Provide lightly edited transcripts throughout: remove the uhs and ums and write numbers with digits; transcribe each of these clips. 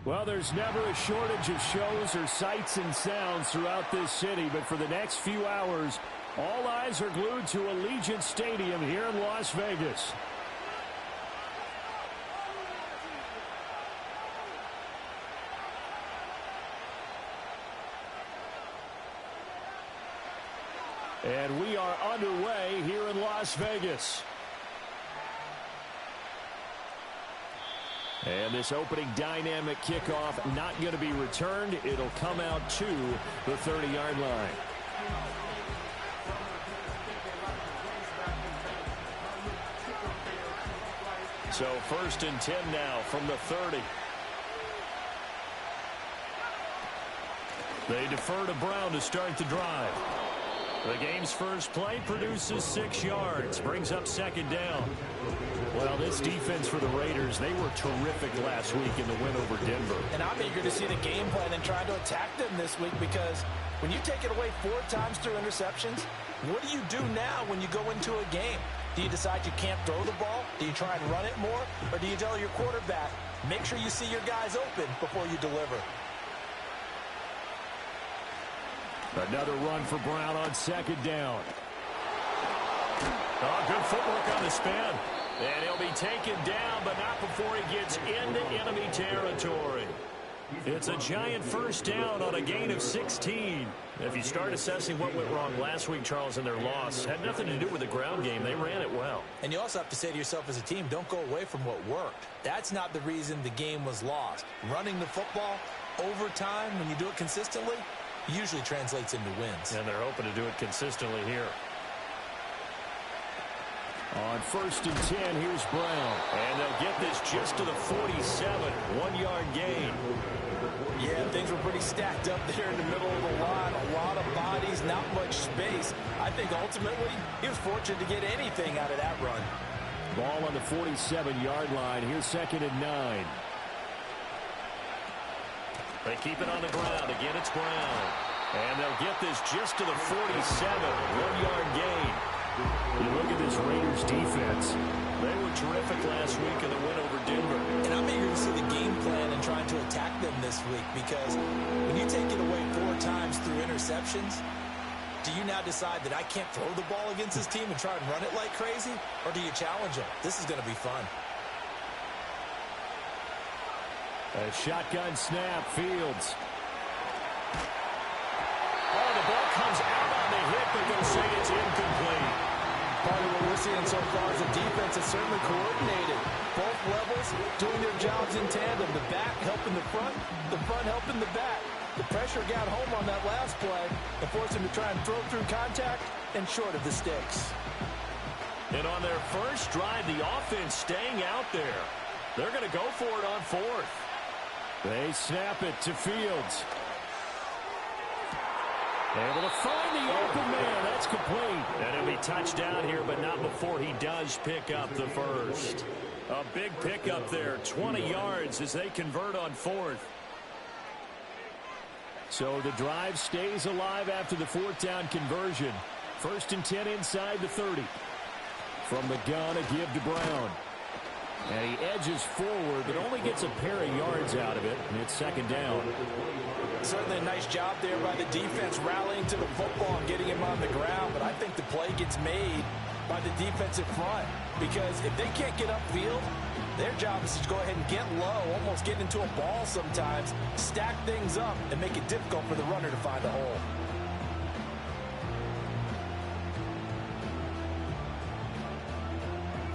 Well, there's never a shortage of shows or sights and sounds throughout this city, but for the next few hours, all eyes are glued to Allegiant Stadium here in Las Vegas. And we are underway here in Las Vegas. And this opening dynamic kickoff not going to be returned. It'll come out to the 30-yard line. So 1st and 10 now from the 30. They defer to Brown to start the drive. The game's first play produces 6 yards, brings up 2nd down. Well, this defense for the Raiders, they were terrific last week in the win over Denver. And I'm eager to see the game plan and try to attack them this week, because when you take it away 4 times through interceptions, what do you do now when you go into a game? Do you decide you can't throw the ball? Do you try and run it more? Or do you tell your quarterback, make sure you see your guys open before you deliver? Another run for Brown on 2nd down. Oh, good footwork on the spin. And he'll be taken down, but not before he gets into enemy territory. It's a giant 1st down on a gain of 16. If you start assessing what went wrong last week, Charles, in their loss, had nothing to do with the ground game. They ran it well. And you also have to say to yourself as a team, don't go away from what worked. That's not the reason the game was lost. Running the football over time, when you do it consistently, usually translates into wins. And they're hoping to do it consistently here. On 1st and 10, here's Brown. And they'll get this just to the 47, 1-yard gain. Yeah, things were pretty stacked up there in the middle of the line. A lot of bodies, not much space. I think ultimately he was fortunate to get anything out of that run. Ball on the 47-yard line. Here's 2nd and 9. They keep it on the ground. Again, it's Brown. And they'll get this just to the 47, 1-yard gain. You look at this Raiders defense. They were terrific last week in the win over Denver. And I'm eager to see the game plan and trying to attack them this week, because when you take it away 4 times through interceptions, do you now decide that I can't throw the ball against this team and try and run it like crazy? Or do you challenge them? This is going to be fun. A shotgun snap, Fields. Oh, the ball comes out on the hit, but they'll say it's incomplete. Part of what we're seeing so far is the defense is certainly coordinated. Both levels doing their jobs in tandem. The back helping the front helping the back. The pressure got home on that last play and forced him to try and throw through contact and short of the sticks. And on their first drive, the offense staying out there. They're going to go for it on 4th. They snap it to Fields. Able to find the open man. That's complete. And it'll be touchdown here, but not before he does pick up the first. A big pickup there. 20 yards as they convert on 4th. So the drive stays alive after the 4th down conversion. 1st and 10 inside the 30. From the gun, a give to Brown. And he edges forward, but only gets a pair of yards out of it. And it's 2nd down. Certainly a nice job there by the defense rallying to the football and getting him on the ground. But I think the play gets made by the defensive front, because if they can't get upfield, their job is to go ahead and get low, almost get into a ball sometimes, stack things up, and make it difficult for the runner to find a hole.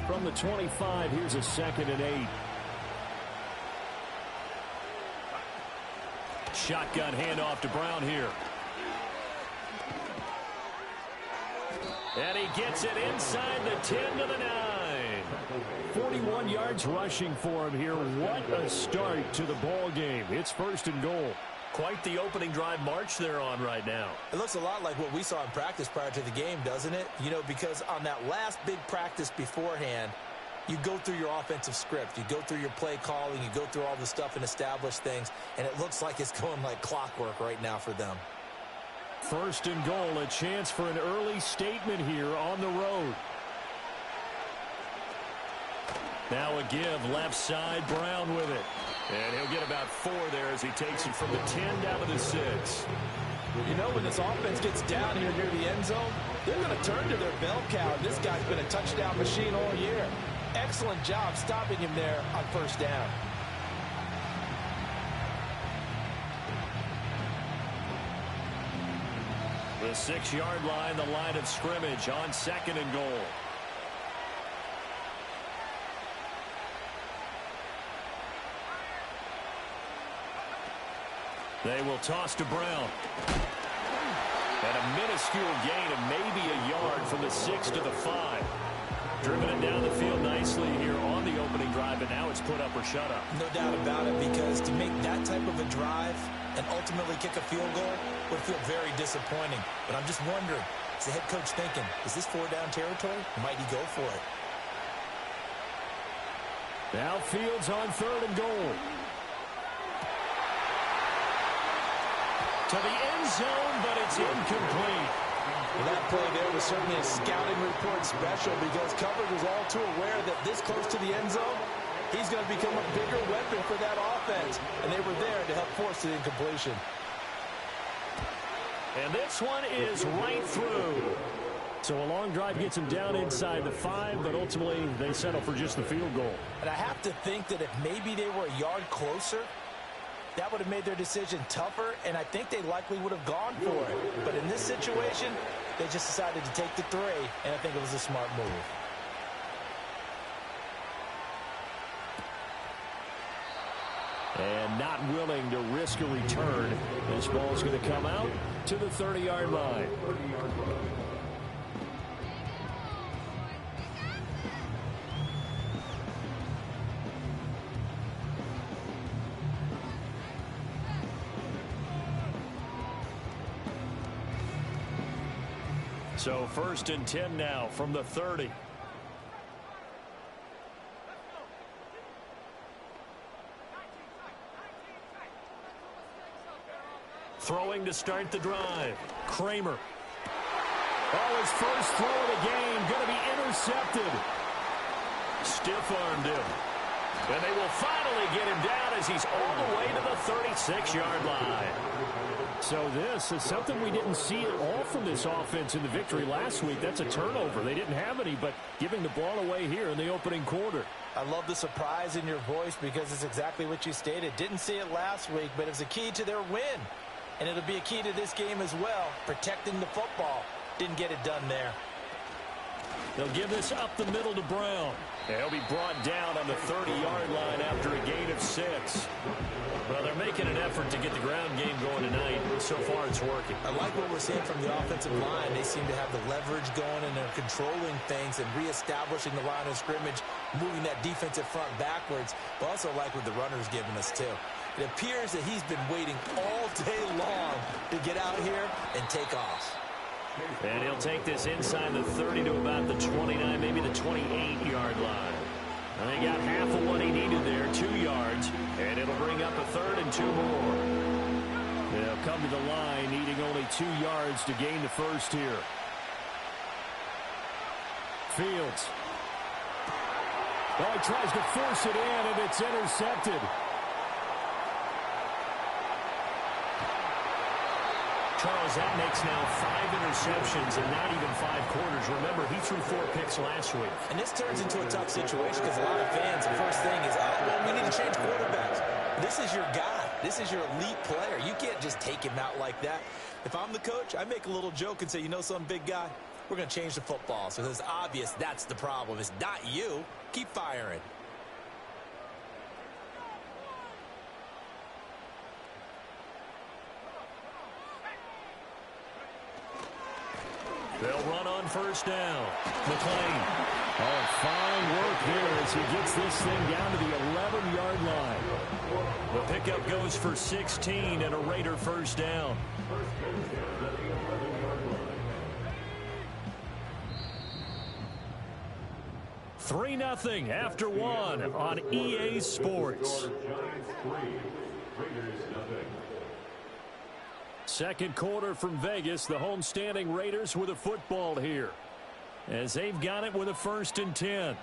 From the 25, here's a 2nd and 8. Shotgun handoff to Brown here. And he gets it inside the 10 to the 9. 41 yards rushing for him here. What a start to the ball game. It's 1st and goal. Quite the opening drive march they're on right now. It looks a lot like what we saw in practice prior to the game, doesn't it? You know, because on that last big practice beforehand, you go through your offensive script. You go through your play calling. You go through all the stuff and establish things. And it looks like it's going like clockwork right now for them. 1st and goal, a chance for an early statement here on the road. Now a give left side, Brown with it. And he'll get about 4 there as he takes it from the 10 down to the 6. You know, when this offense gets down here near the end zone, they're going to turn to their bell cow. This guy's been a touchdown machine all year. Excellent job stopping him there on first down. The 6-yard line, the line of scrimmage on 2nd and goal. They will toss to Brown. And a minuscule gain of maybe a yard from the 6 to the 5. Driven it down the field nicely here on the opening drive, and now it's put up or shut up. No doubt about it, because to make that type of a drive and ultimately kick a field goal would feel very disappointing. But I'm just wondering, is the head coach thinking, is this 4-down territory? Might he go for it? Now Fields on 3rd and goal. To the end zone, but it's incomplete. Well, that play there was certainly a scouting report special, because coverage was all too aware that this close to the end zone, he's going to become a bigger weapon for that offense. And they were there to help force the incompletion. And this one is right through. So a long drive gets him down inside the 5, but ultimately they settle for just the field goal. And I have to think that if maybe they were a yard closer, that would have made their decision tougher, and I think they likely would have gone for it. But in this situation, they just decided to take the 3, and I think it was a smart move. And not willing to risk a return. This ball's going to come out to the 30-yard line. So 1st and 10 now from the 30. Throwing to start the drive. Kramer. Oh, his first throw of the game going to be intercepted. Stiff-armed him. And they will finally get him down as he's all the way to the 36-yard line. So this is something we didn't see at all from this offense in the victory last week. That's a turnover. They didn't have any, but giving the ball away here in the opening quarter. I love the surprise in your voice, because it's exactly what you stated. Didn't see it last week, but it was a key to their win. And it'll be a key to this game as well, protecting the football. Didn't get it done there. They'll give this up the middle to Brown. And he'll be brought down on the 30-yard line after a gain of 6. Well, they're making an effort to get the ground game going tonight. So far, it's working. I like what we're seeing from the offensive line. They seem to have the leverage going, and they're controlling things and reestablishing the line of scrimmage, moving that defensive front backwards. But also like what the runner's giving us, too. It appears that he's been waiting all day long to get out here and take off. And he'll take this inside the 30 to about the 29, maybe the 28-yard line. And they got half of what he needed there, 2 yards, and it'll bring up a 3rd and 2 more. They'll come to the line, needing only 2 yards to gain the first here. Fields. Oh, he tries to force it in, and it's intercepted. Charles, that makes now 5 interceptions in not even 5 quarters. Remember, he threw 4 picks last week. And this turns into a tough situation, because a lot of fans, the first thing is, oh, well, we need to change quarterbacks. This is your guy. This is your elite player. You can't just take him out like that. If I'm the coach, I make a little joke and say, you know something, big guy? We're going to change the football. So it's obvious that's the problem. It's not you. Keep firing. They'll run on first down. McClain. Oh, fine work here as he gets this thing down to the 11-yard line. The pickup goes for 16 and a Raider first down. Three 0 after 1 on EA Sports. Second quarter from Vegas. The homestanding Raiders with a football here, as they've got it with a 1st and 10.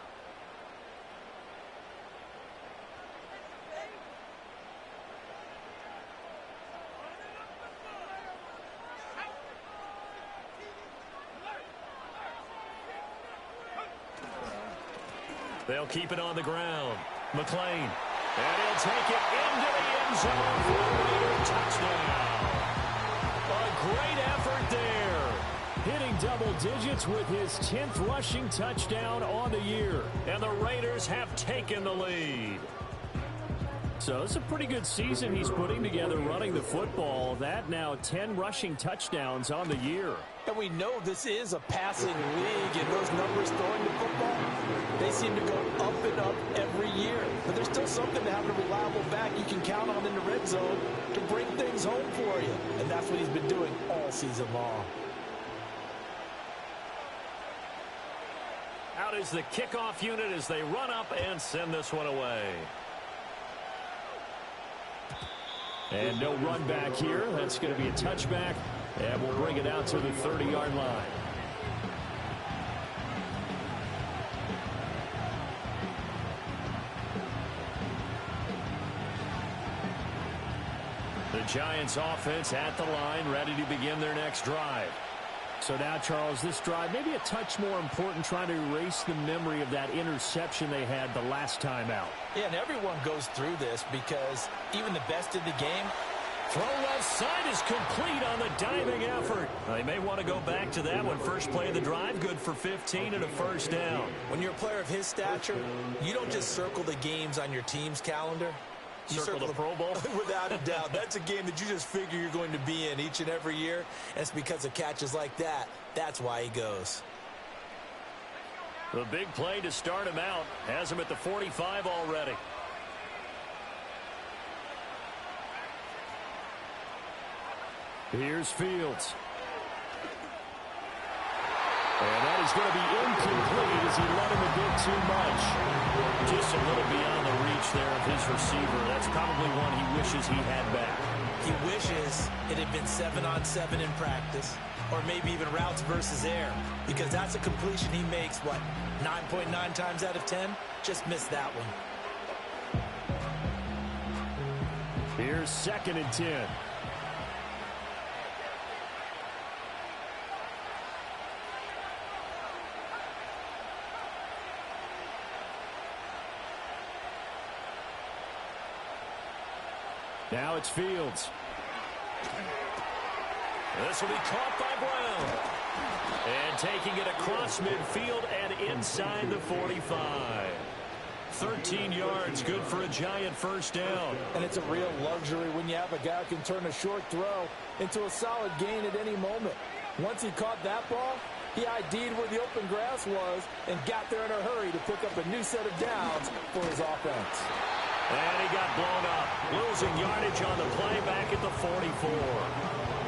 They'll keep it on the ground. McLean. And he'll take it into the end zone for a Raider touchdown. A great effort there. Hitting double digits with his 10th rushing touchdown on the year. And the Raiders have taken the lead. So it's a pretty good season he's putting together running the football. That now 10 rushing touchdowns on the year. And we know this is a passing league, and those numbers throwing the football, they seem to go up and up every year. But there's still something to have a reliable back you can count on in the red zone to bring things home for you. And that's what he's been doing all season long. Out is the kickoff unit as they run up and send this one away. And no run back here. That's going to be a touchback. And we'll bring it out to the 30-yard line. The Giants offense at the line, ready to begin their next drive. So now, Charles, this drive may be a touch more important, trying to erase the memory of that interception they had the last time out. Yeah, and everyone goes through this because even the best in the game. Throw left side is complete on the diving effort. They may want to go back to that one. First play of the drive, good for 15 and a first down. When you're a player of his stature, you don't just circle the games on your team's calendar. You circle the Pro Bowl? Without a doubt. That's a game that you just figure you're going to be in each and every year. And it's because of catches like that. That's why he goes. The big play to start him out. Has him at the 45 already. Here's Fields. And that is going to be incomplete as he let him a bit too much. Just a little beyond the reach there of his receiver. That's probably one he wishes he had back. He wishes it had been 7-on-7 in practice, or maybe even routes versus air, because that's a completion he makes, 9.9 times out of 10? Just missed that one. Here's 2nd and 10. Now it's Fields. This will be caught by Brown. And taking it across midfield and inside the 45. 13 yards, good for a Giant first down. And it's a real luxury when you have a guy who can turn a short throw into a solid gain at any moment. Once he caught that ball, he ID'd where the open grass was and got there in a hurry to pick up a new set of downs for his offense. And he got blown up, losing yardage on the play back at the 44.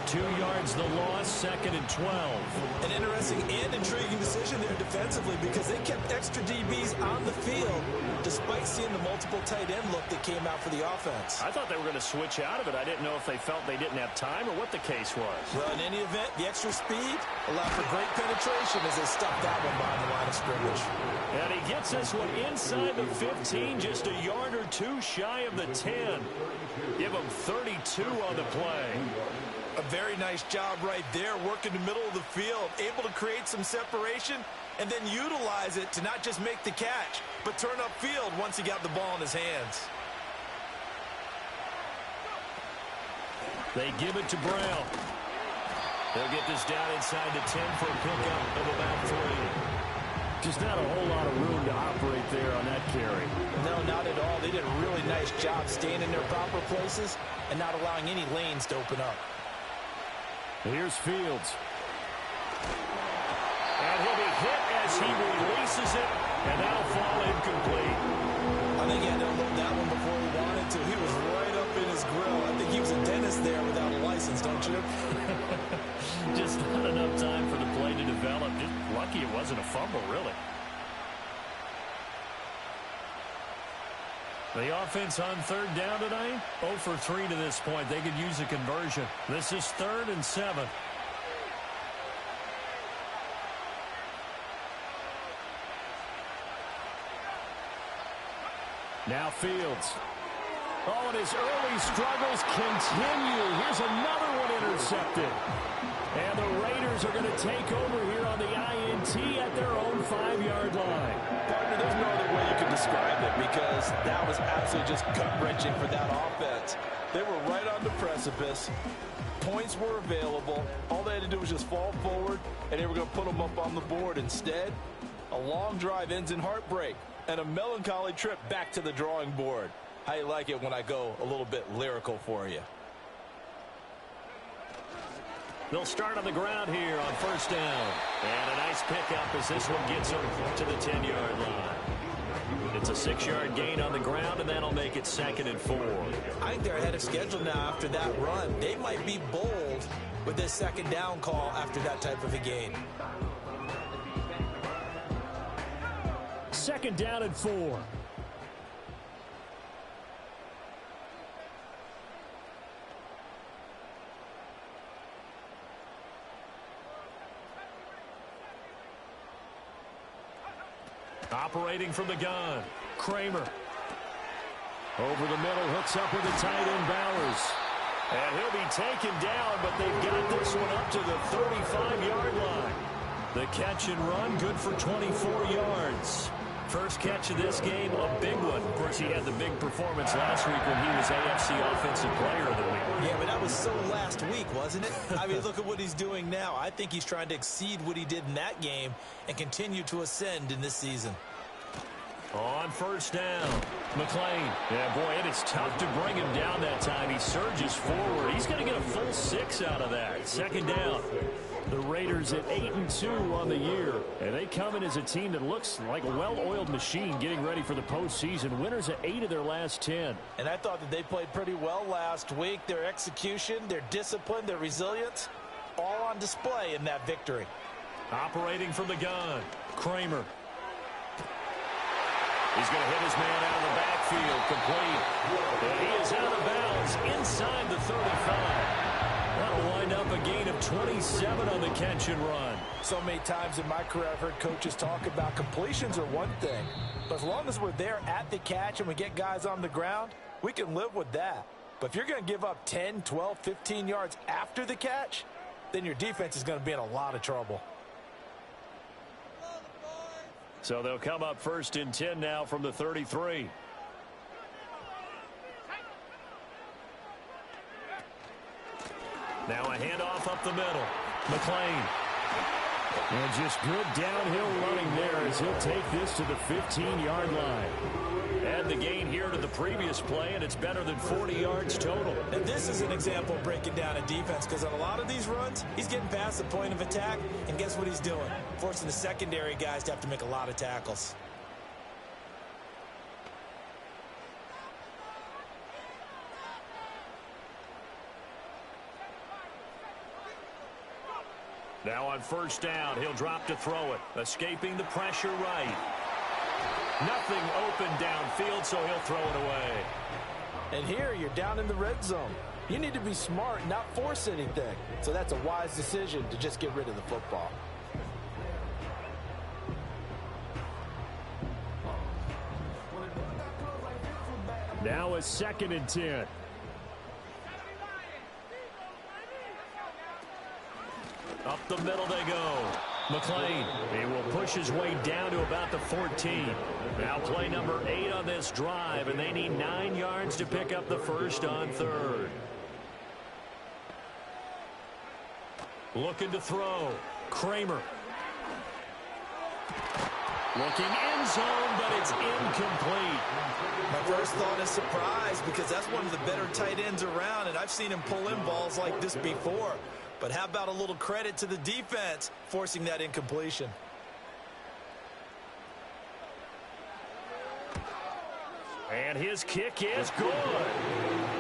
2 yards the loss, 2nd and 12. An interesting and intriguing decision there defensively because they kept extra DBs on the field despite seeing the multiple tight end look that came out for the offense. I thought they were going to switch out of it. I didn't know if they felt they didn't have time or what the case was. Well, in any event, the extra speed allowed for great penetration as they stuffed that one behind the line of scrimmage. And he gets this one inside the 15, just a yard or two shy of the 10. Give him 32 on the play. A very nice job right there, working the middle of the field, able to create some separation and then utilize it to not just make the catch, but turn upfield once he got the ball in his hands. They give it to Brown. They'll get this down inside the 10 for a pickup of about 3. Just not a whole lot of room to operate there on that carry. No, not at all. They did a really nice job staying in their proper places and not allowing any lanes to open up. Here's Fields. And he'll be hit as he releases it, and that'll fall incomplete. I think he had to load that one before he wanted to. He was right up in his grill. I think he was a dentist there without a license, don't you? Just not enough time for the play to develop. Just lucky it wasn't a fumble, really. The offense on 3rd down tonight, 0 for 3 to this point. They could use a conversion. This is 3rd and 7. Now Fields. Oh, and his early struggles continue. Here's another one intercepted. And the Raiders are going to take over here on the INT at their own 5-yard line. Partner, there's no other way you describe it because that was absolutely just gut-wrenching for that offense. They were right on the precipice. Points were available. All they had to do was just fall forward, and they were going to put them up on the board. Instead, a long drive ends in heartbreak and a melancholy trip back to the drawing board. How you like it when I go a little bit lyrical for you? They'll start on the ground here on first down. And a nice pickup as this one gets them to the 10-yard line. It's a 6-yard gain on the ground, and that'll make it 2nd and 4. I think they're ahead of schedule now after that run. They might be bold with this 2nd down call after that type of a gain. 2nd down and 4. Operating from the gun, Kramer. Over the middle, hooks up with the tight end, Bowers. And he'll be taken down, but they've got this one up to the 35-yard line. The catch and run, good for 24 yards. First catch of this game, a big one. Of course, he had the big performance last week when he was AFC Offensive Player of the Week. Yeah, but that was so last week, wasn't it? I mean, look at what he's doing now. I think he's trying to exceed what he did in that game and continue to ascend in this season. On first down, McLean. Yeah, boy, it is tough to bring him down that time. He surges forward. He's going to get a full 6 out of that. 2nd down. The Raiders at 8-2 on the year. And they come in as a team that looks like a well-oiled machine getting ready for the postseason. Winners at 8 of their last 10. And I thought that they played pretty well last week. Their execution, their discipline, their resilience, all on display in that victory. Operating from the gun, Kramer. He's going to hit his man out of the backfield, complete. And he is out of bounds inside the 35. That'll wind up a gain of 27 on the catch and run. So many times in my career I've heard coaches talk about completions are one thing. But as long as we're there at the catch and we get guys on the ground, we can live with that. But if you're going to give up 10, 12, 15 yards after the catch, then your defense is going to be in a lot of trouble. So they'll come up 1st and 10 now from the 33. Now a handoff up the middle. McLean. And just good downhill running there as he'll take this to the 15-yard line. Add the gain here to the previous play, and it's better than 40 yards total. And this is an example of breaking down a defense, because on a lot of these runs, he's getting past the point of attack, and guess what he's doing? Forcing the secondary guys to have to make a lot of tackles. Now on first down, he'll drop to throw it. Escaping the pressure right. Nothing open downfield, so he'll throw it away. And here, you're down in the red zone. You need to be smart, not force anything. So that's a wise decision to just get rid of the football. Now a 2nd and 10. Up the middle they go. McLean, he will push his way down to about the 14. Now play number 8 on this drive, and they need 9 yards to pick up the first on 3rd. Looking to throw. Kramer. Looking end zone, but it's incomplete. My first thought is surprise, because that's one of the better tight ends around, and I've seen him pull in balls like this before. But how about a little credit to the defense forcing that incompletion? And his kick is good.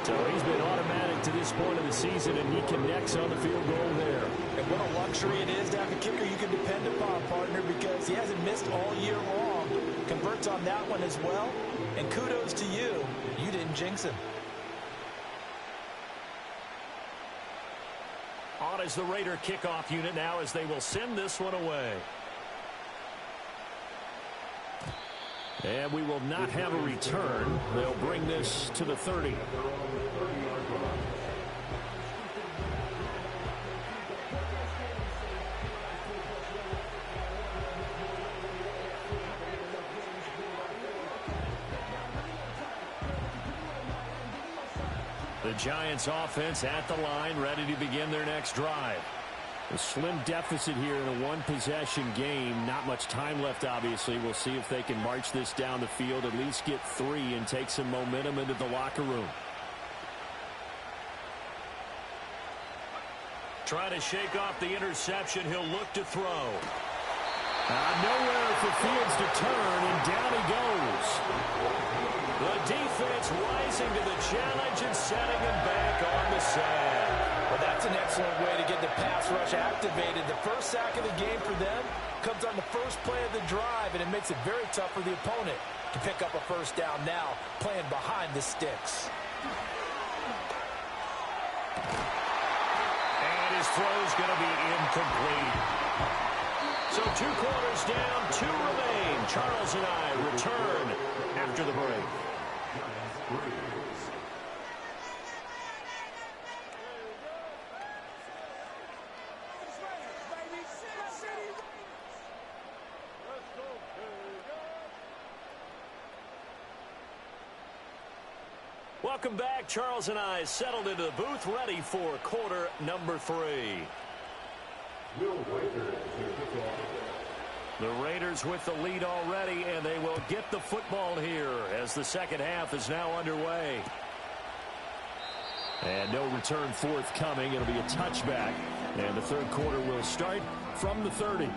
So he's been automatic to this point of the season, and he connects on the field goal there. And what a luxury it is to have a kicker you can depend upon, partner, because he hasn't missed all year long. Converts on that one as well. And kudos to you. You didn't jinx him. On is the Raider kickoff unit now as they will send this one away. And we will not have a return. They'll bring this to the 30. The Giants offense at the line, ready to begin their next drive. A slim deficit here in a one-possession game. Not much time left, obviously. We'll see if they can march this down the field, at least get 3, and take some momentum into the locker room. Trying to shake off the interception. He'll look to throw. Nowhere for Fields to turn, and down he goes. The defense rising to the challenge and setting him back on the sand. Well, that's an excellent way to get the pass rush activated. The first sack of the game for them comes on the first play of the drive, and it makes it very tough for the opponent to pick up a first down now, playing behind the sticks. And his throw's going to be incomplete. So 2 quarters down, 2 remain. Charles and I return after the break. Welcome back. Charles and I settled into the booth, ready for quarter number 3. The Raiders with the lead already, and they will get the football here as the second half is now underway. And no return forthcoming. It'll be a touchback, and the third quarter will start from the 30.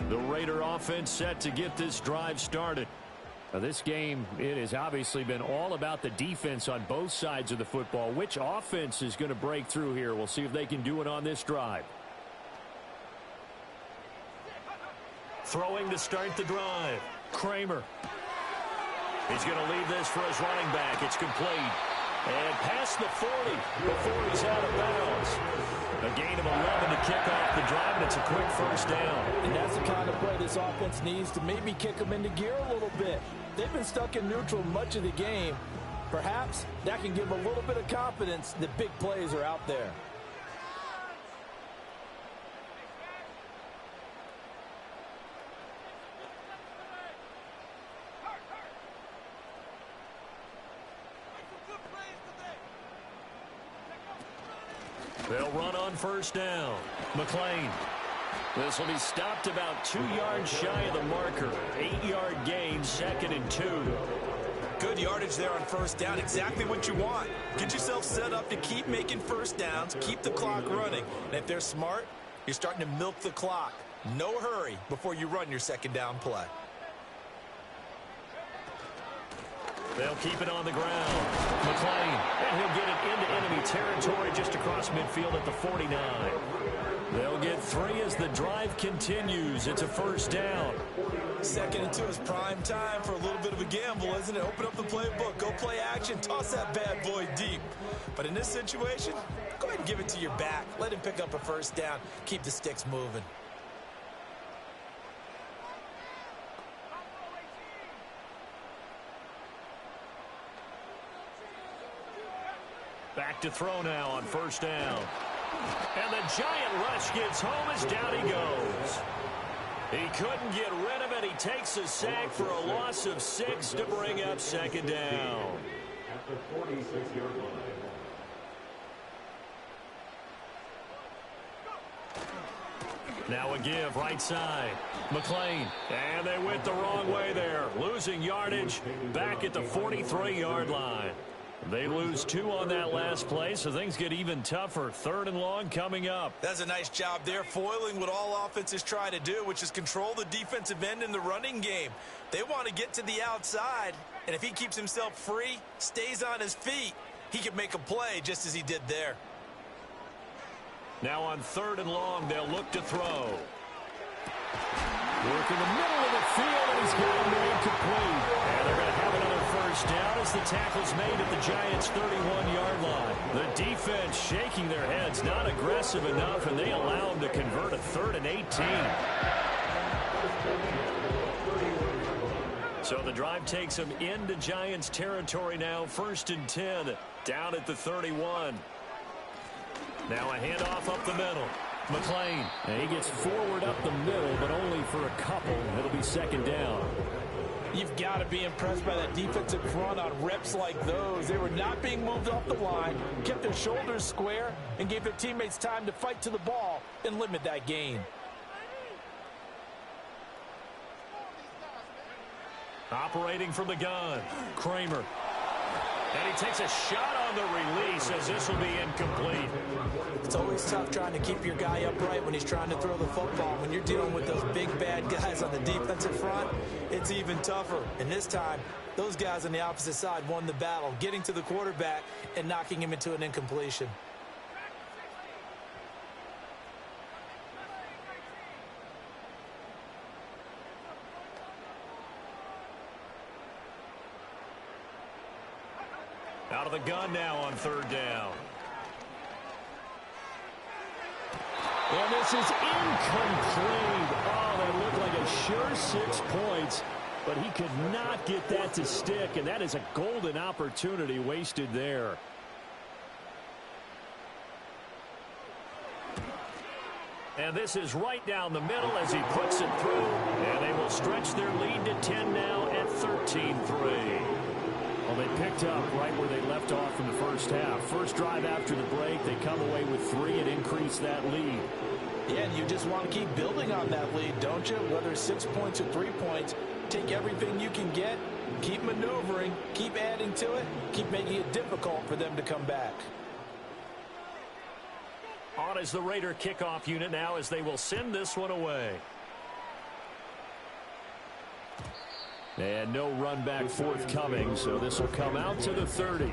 The Raider offense set to get this drive started. Now, this game, it has obviously been all about the defense on both sides of the football. Which offense is going to break through here? We'll see if they can do it on this drive. Throwing to start the drive. Kramer. He's going to leave this for his running back. It's complete. And past the 40 before he's out of bounds. A gain of 11 to kick off the drive, and it's a quick first down. And that's the kind of play this offense needs to maybe kick them into gear a little bit. They've been stuck in neutral much of the game. Perhaps that can give them a little bit of confidence that big plays are out there. They'll run on first down. McLean. This will be stopped about 2 yards shy of the marker. 8-yard gain, 2nd and 2. Good yardage there on first down. Exactly what you want. Get yourself set up to keep making first downs, keep the clock running. And if they're smart, you're starting to milk the clock. No hurry before you run your second down play. They'll keep it on the ground. McLean, and he'll get it into enemy territory just across midfield at the 49. They'll get 3 as the drive continues. It's a first down. 2nd and 2 is prime time for a little bit of a gamble, isn't it? Open up the playbook, go play action, toss that bad boy deep. But in this situation, go ahead and give it to your back. Let him pick up a first down. Keep the sticks moving. Back to throw now on first down. And the giant rush gets home as down he goes. He couldn't get rid of it. He takes a sack for a loss of 6 to bring up second down. At the 46-yard line. Now a give right side. McLean. And they went the wrong way there. Losing yardage back at the 43-yard line. They lose 2 on that last play, so things get even tougher. 3rd and long coming up. That's a nice job there, foiling what all offenses try to do, which is control the defensive end in the running game. They want to get to the outside, and if he keeps himself free, stays on his feet, he can make a play just as he did there. Now on 3rd and long, they'll look to throw. Work in the middle of the field, and he's got him incomplete. And they're going to have another first down as the tackle's made at the Giants' 31-yard line. The defense shaking their heads, not aggressive enough, and they allow them to convert a 3rd and 18. So the drive takes them into Giants territory now, 1st and 10, down at the 31. Now a handoff up the middle. McLean, and he gets forward up the middle, but only for a couple. It'll be second down. You've got to be impressed by that defensive front on reps like those. They were not being moved off the line, kept their shoulders square, and gave their teammates time to fight to the ball and limit that gain. Operating from the gun, Kramer. And he takes a shot on the release as this will be incomplete. It's always tough trying to keep your guy upright when he's trying to throw the football. When you're dealing with those big, bad guys on the defensive front, it's even tougher. And this time, those guys on the opposite side won the battle, getting to the quarterback and knocking him into an incompletion. Out of the gun now on third down. And this is incomplete. Oh, that looked like a sure 6 points, but he could not get that to stick, and that is a golden opportunity wasted there. And this is right down the middle as he puts it through, and they will stretch their lead to 10 now at 13-3. Well, they picked up right where they left off in the first half. First drive after the break, they come away with 3 and increase that lead. Yeah, and you just want to keep building on that lead, don't you? Whether it's 6 points or 3 points, take everything you can get, keep maneuvering, keep adding to it, keep making it difficult for them to come back. On is the Raider kickoff unit now as they will send this one away. And no run back forthcoming, so this will come out to the 30.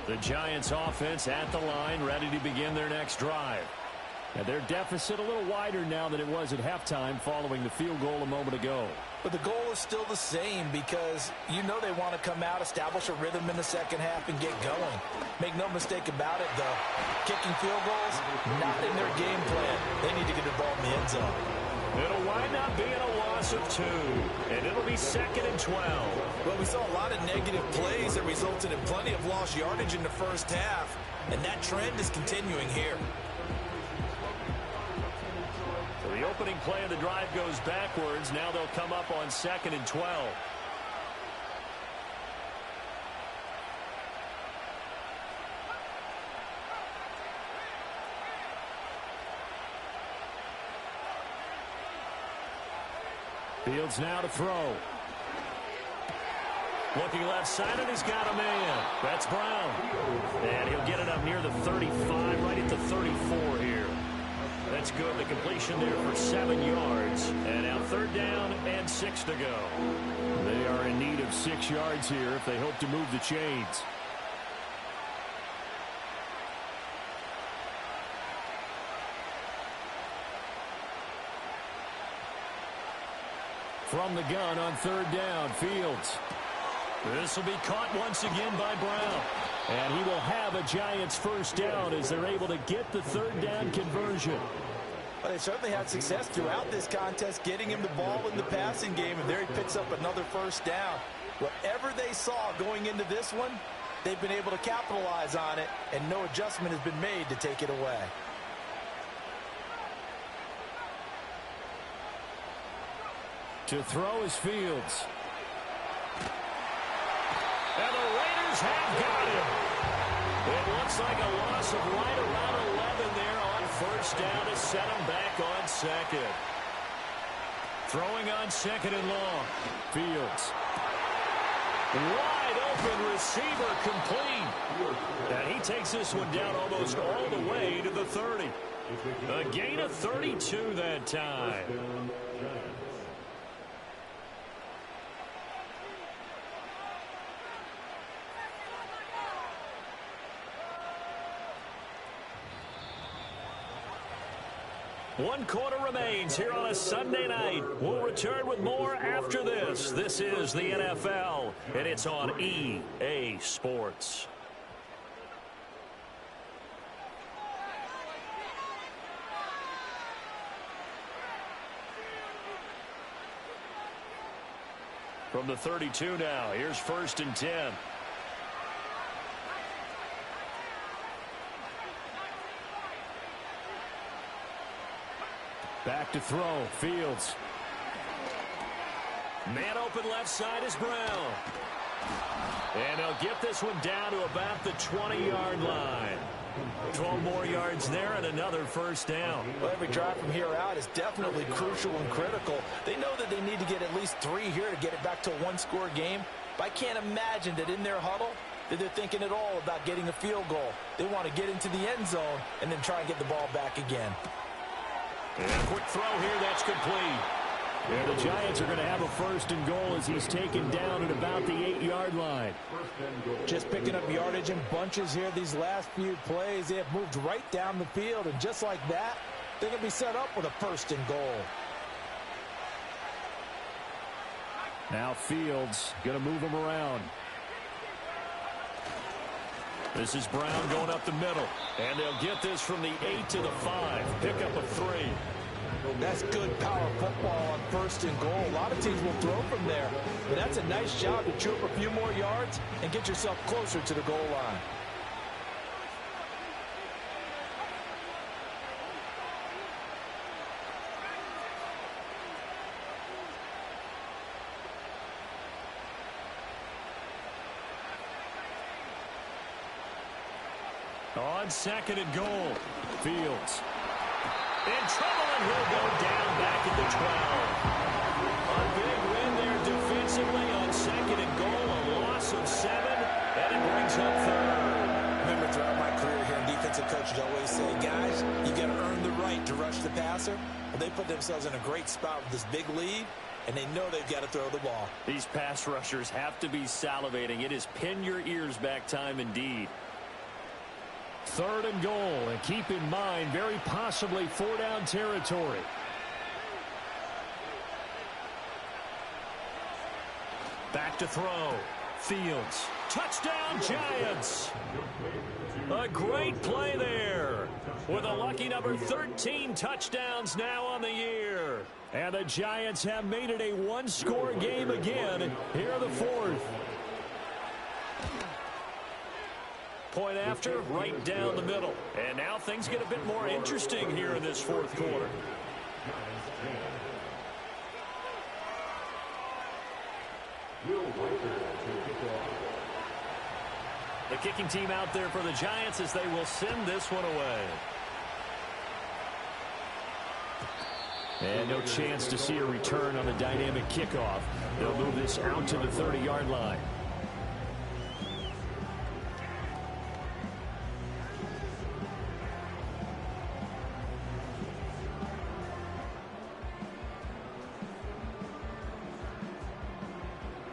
The Giants offense at the line, ready to begin their next drive. And their deficit a little wider now than it was at halftime following the field goal a moment ago. But the goal is still the same because you know they want to come out, establish a rhythm in the second half, and get going. Make no mistake about it, though. Kicking field goals, not in their game plan. They need to get the ball in the end zone. It'll wind up being a loss of 2, and it'll be second and 12. Well, we saw a lot of negative plays that resulted in plenty of lost yardage in the first half, and that trend is continuing here. The opening play of the drive goes backwards. Now they'll come up on second and 12. Fields now to throw. Looking left side, and he's got a man. That's Brown. And he'll get it up near the 35, right at the 34 here. That's good. The completion there for 7 yards. And now third down and 6 to go. They are in need of 6 yards here if they hope to move the chains. From the gun on third down, Fields. This will be caught once again by Brown. And he will have a Giants first down as they're able to get the third down conversion. Well, they certainly had success throughout this contest, getting him the ball in the passing game, and there he picks up another first down. Whatever they saw going into this one, they've been able to capitalize on it, and no adjustment has been made to take it away. To throw is Fields. And the Raiders have got him. It looks like a loss of right around 11 there on first down to set him back on second. Throwing on second and long. Fields. Wide open receiver complete. And he takes this one down almost all the way to the 30. A gain of 32 that time. One quarter remains here on a Sunday night. We'll return with more after this. This is the NFL, and it's on EA Sports. From the 32 now, here's 1st and 10. Back to throw. Fields. Man open left side is Brown. And they'll get this one down to about the 20-yard line. 12 more yards there and another 1st down. Well, every drive from here out is definitely crucial and critical. They know that they need to get at least 3 here to get it back to a one-score game. But I can't imagine that in their huddle that they're thinking at all about getting a field goal. They want to get into the end zone and then try and get the ball back again. And a quick throw here, that's complete. And the Giants are going to have a 1st and goal as he's taken down at about the 8-yard line. Just picking up yardage in bunches here these last few plays. They have moved right down the field, and just like that, they're going to be set up with a 1st and goal. Now Fields going to move him around. This is Brown going up the middle. And they'll get this from the 8 to the 5. Pick up a 3. That's good power football on 1st and goal. A lot of teams will throw from there. But that's a nice job to chew up a few more yards and get yourself closer to the goal line. On 2nd and goal, Fields. In trouble, and he'll go down back at the 12. A big win there defensively on 2nd and goal, a loss of 7, and it brings up 3rd. Remember, throughout my career here, defensive coaches always say, guys, you got to earn the right to rush the passer. Well, they put themselves in a great spot with this big lead, and they know they've got to throw the ball. These pass rushers have to be salivating. It is pin your ears back time indeed. 3rd and goal, and keep in mind, very possibly 4-down territory. Back to throw. Fields. Touchdown, Giants. A great play there. With a lucky number 13 touchdowns now on the year. And the Giants have made it a one-score game again. Here are the 4th. Point after, right down the middle. And now things get a bit more interesting here in this 4th quarter. The kicking team out there for the Giants as they will send this one away. And no chance to see a return on the dynamic kickoff. They'll move this out to the 30-yard line.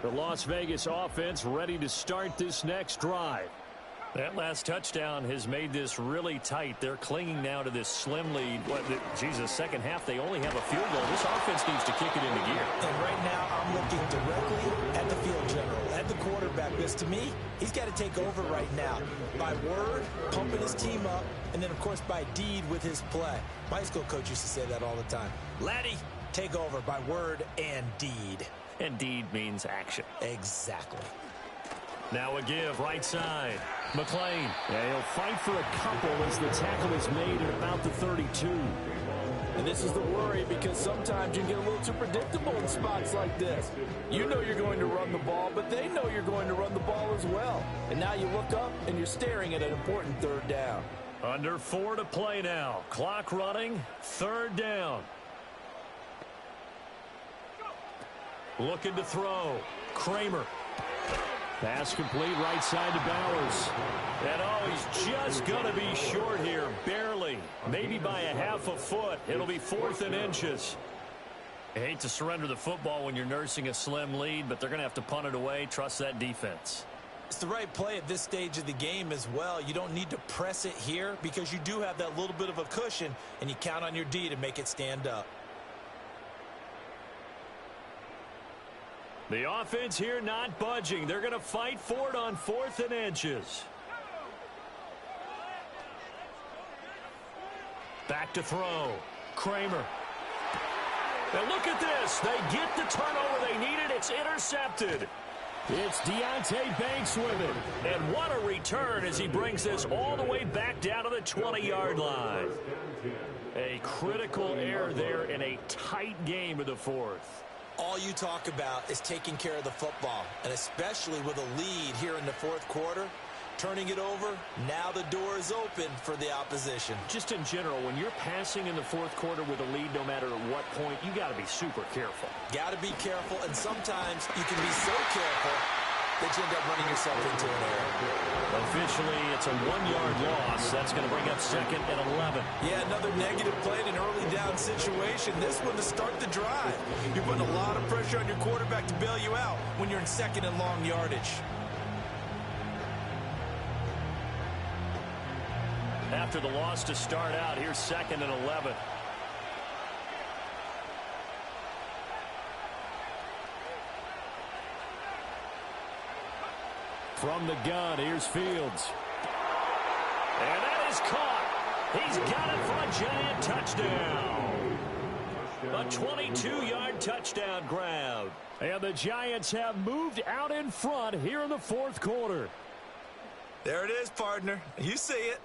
The Las Vegas offense ready to start this next drive. That last touchdown has made this really tight. They're clinging now to this slim lead. Jesus, second half, they only have a field goal. This offense needs to kick it into gear. And right now, I'm looking directly at the field general, at the quarterback. Because to me, he's got to take over right now. By word, pumping his team up, and then, of course, by deed with his play. My high school coach used to say that all the time. Laddie, take over by word and deed. And deed means action. Exactly. Now a give, right side. McLean. Yeah, he'll fight for a couple as the tackle is made at about the 32. And this is the worry because sometimes you get a little too predictable in spots like this. You know you're going to run the ball, but they know you're going to run the ball as well. And now you look up and you're staring at an important 3rd down. Under 4 to play now. Clock running. 3rd down. Looking to throw. Kramer. Pass complete right side to Bowers. And he's just going to be short here. Barely. Maybe by a half a foot. It'll be 4th and inches. I hate to surrender the football when you're nursing a slim lead, but they're going to have to punt it away. Trust that defense. It's the right play at this stage of the game as well. You don't need to press it here because you do have that little bit of a cushion, and you count on your D to make it stand up. The offense here not budging. They're going to fight for it on 4th and inches. Back to throw. Kramer. And look at this. They get the turnover they needed. It's intercepted. It's Deonte Banks with it. And what a return as he brings this all the way back down to the 20-yard line. A critical error there in a tight game of the fourth. All you talk about is taking care of the football, and especially with a lead here in the fourth quarter. Turning it over, now the door is open for the opposition. Just in general, when you're passing in the fourth quarter with a lead, no matter at what point, you got to be super careful. Got to be careful, and sometimes you can be so careful that you end up running yourself into an error. Officially, it's a 1-yard loss. That's going to bring up 2nd and 11. Yeah, another negative play in an early down situation. This one to start the drive. You're putting a lot of pressure on your quarterback to bail you out when you're in 2nd and long yardage. After the loss to start out, here's 2nd and 11. From the gun, here's Fields. And that is caught. He's got it for a giant touchdown. A 22-yard touchdown grab. And the Giants have moved out in front here in the fourth quarter. There it is, partner. You see it.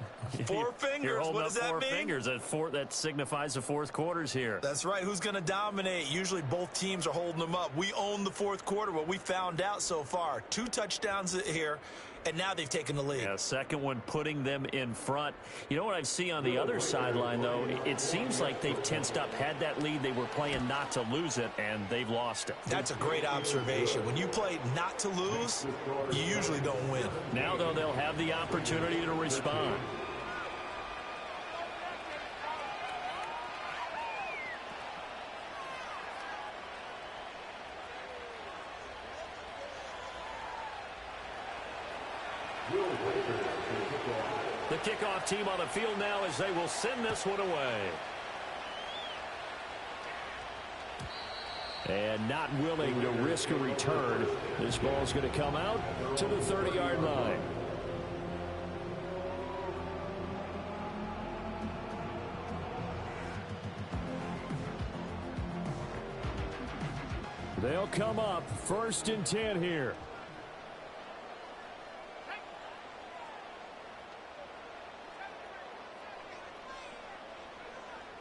4 fingers. You're holding what does up that 4 mean? fingers. That signifies the fourth quarter's here. That's right. Who's going to dominate? Usually both teams are holding them up. We own the fourth quarter, what we found out so far. 2 touchdowns here, and now they've taken the lead. Yeah, second one putting them in front. You know what I see on the other sideline, though? It seems like they've tensed up. Had that lead, they were playing not to lose it, and they've lost it. That's a great observation. When you play not to lose, you usually don't win. Now, though, they'll have the opportunity to respond. The kickoff team on the field now as they will send this one away. And not willing to risk a return. This ball's going to come out to the 30-yard line. They'll come up 1st and 10 here.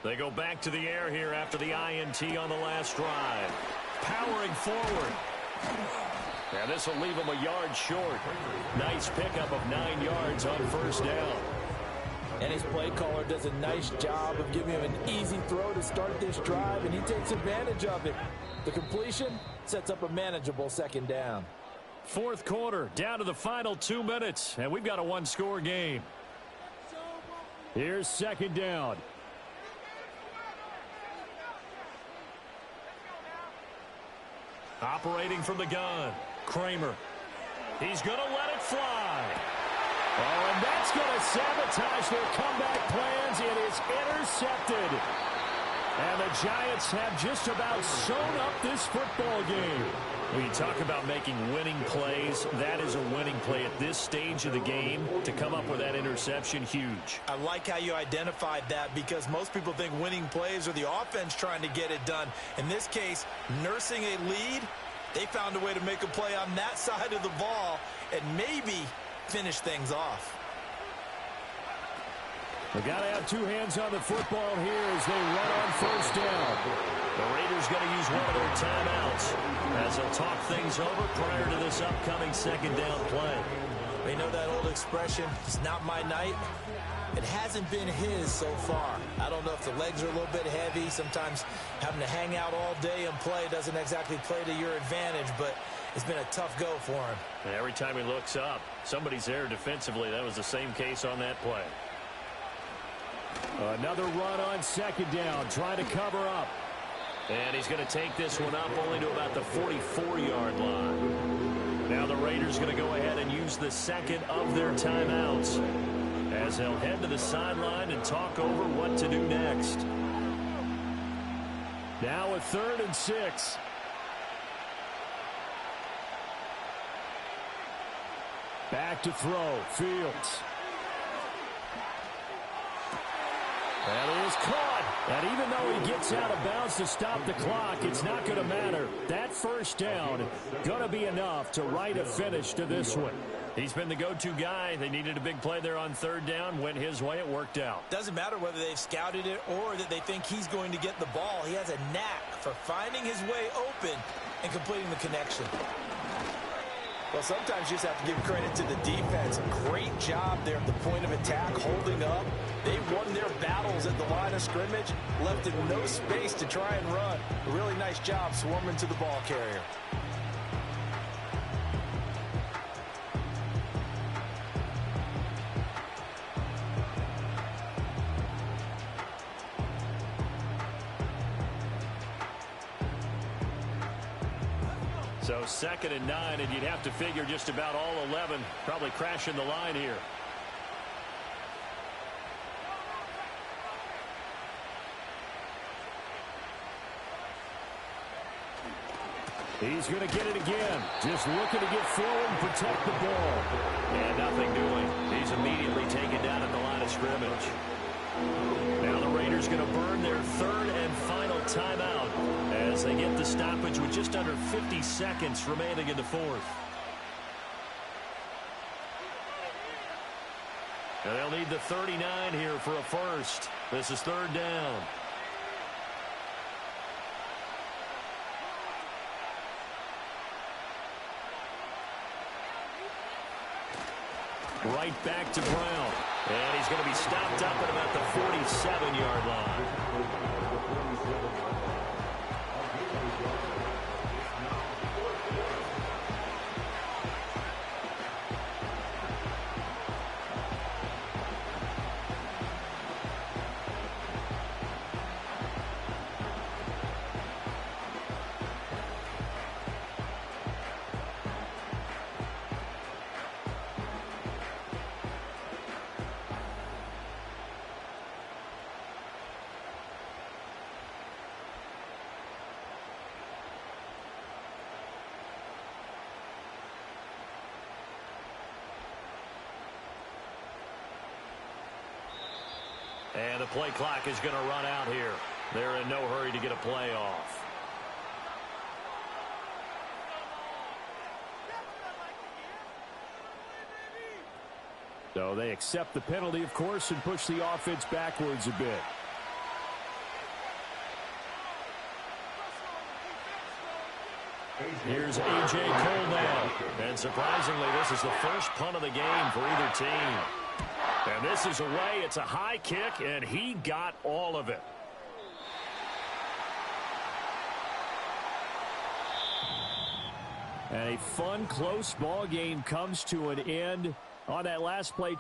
They go back to the air here after the INT on the last drive. Powering forward. And this will leave them a yard short. Nice pickup of 9 yards on 1st down. And his play caller does a nice job of giving him an easy throw to start this drive, and he takes advantage of it. The completion sets up a manageable 2nd down. Fourth quarter, down to the final 2 minutes, and we've got a 1-score game. Here's 2nd down. Operating from the gun, Kramer. He's going to let it fly. Oh, and that's going to sabotage their comeback plans. It is intercepted. And the Giants have just about sewn up this football game. When you talk about making winning plays, that is a winning play at this stage of the game. To come up with that interception, huge. I like how you identified that, because most people think winning plays are the offense trying to get it done. In this case, nursing a lead, they found a way to make a play on that side of the ball and maybe finish things off. They got to have 2 hands on the football here as they run on 1st down. The Raiders going to use one of their timeouts as they'll talk things over prior to this upcoming 2nd down play. You know that old expression, it's not my night? It hasn't been his so far. I don't know if the legs are a little bit heavy. Sometimes having to hang out all day and play doesn't exactly play to your advantage, but it's been a tough go for him. And every time he looks up, somebody's there defensively. That was the same case on that play. Another run on 2nd down, trying to cover up. And he's going to take this one up only to about the 44-yard line. Now the Raiders going to go ahead and use the 2nd of their timeouts as they'll head to the sideline and talk over what to do next. Now a 3rd and 6. Back to throw, Fields. That is caught, And even though he gets out of bounds to stop the clock, it's not going to matter. That first down going to be enough to write a finish to this one. He's been the go-to guy. They needed a big play there on third down. Went his way. It worked out. Doesn't matter whether they've scouted it or that they think he's going to get the ball. He has a knack for finding his way open and completing the connection. Well, sometimes you just have to give credit to the defense. Great job there at the point of attack, holding up. They won their battles at the line of scrimmage, left him no space to try and run. A really nice job swarming to the ball carrier. So 2nd and 9, and you'd have to figure just about all 11 probably crashing the line here. He's going to get it again. Just looking to get forward and protect the ball. And nothing doing. He's immediately taken down at the line of scrimmage. Now the Raiders going to burn their 3rd and final timeout as they get the stoppage with just under 50 seconds remaining in the 4th. And they'll need the 39 here for a first. This is 3rd down. Right back to Brown. And he's going to be stopped up at about the 47-yard line. And the play clock is going to run out here. They're in no hurry to get a play off. So they accept the penalty, of course, and push the offense backwards a bit. Here's A.J. Cole now. And surprisingly, this is the first punt of the game for either team. And this is away. It's a high kick, and he got all of it. And a fun, close ball game comes to an end on that last play.